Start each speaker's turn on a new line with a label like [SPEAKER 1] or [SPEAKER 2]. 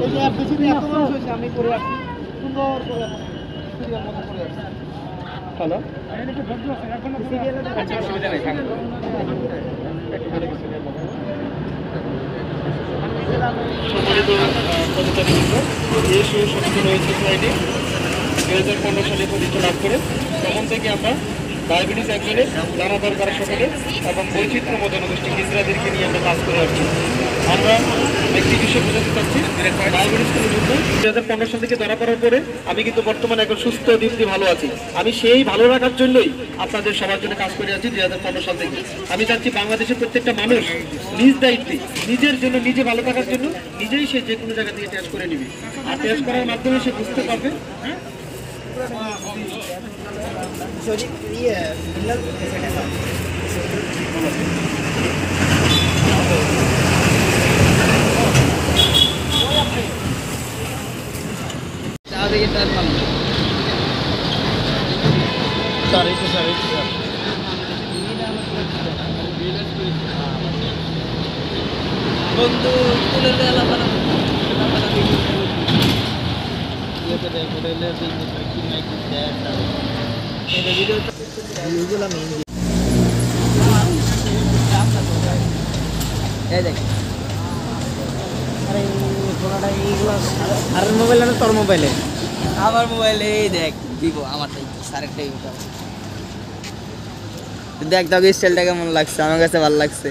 [SPEAKER 1] এই যে এফডিসিতে এত মানুষ হয়েছে, আমি করে আসছি সুন্দর করে সিরিয়াল মতো করে আসছি। হ্যালো, আচ্ছা অসুবিধা নেই, সম্মানিত পদচারীবৃন্দ, এসিও সচেতন হয়েছে সোসাইটি 2015 সালে প্রতিষ্ঠা লাভ করে তখন থেকে আমরা ডায়াবেটিস একজনের জানা দরকার সকলে এবং বৈচিত্র্যময় জনগোষ্ঠী হিজড়াদেরকে নিয়ে আমরা কাজ করে আসছি। আমরা একটি বিষয় বোঝাতে চাচ্ছি, ডায়াবেটিস কোনো যুদ্ধ 2015 সাল থেকে ধরা পড়ার পরে আমি কিন্তু বর্তমানে এখন সুস্থ দিব্যি ভালো আছি। আমি সেই ভালো রাখার জন্যই আপনাদের সবার জন্য কাজ করে আছি 2015 সাল থেকে। আমি চাচ্ছি বাংলাদেশের প্রত্যেকটা মানুষ নিজ দায়িত্বে নিজের জন্য, নিজে ভালো থাকার জন্য নিজেই সে যে কোনো জায়গা থেকে টেস্ট করে নিবে, আর টেস্ট করার মাধ্যমে সে বুঝতে পারবে
[SPEAKER 2] বন্ধু তুলে দেওয়া
[SPEAKER 1] আর মোবাইল না তোর মোবাইলে,
[SPEAKER 2] আমার মোবাইলে এই দেখ দিব আমারটাই আরেকটাই দেখ, তবে স্টাইলটা কেমন লাগছে, আমার কাছে ভালো লাগছে।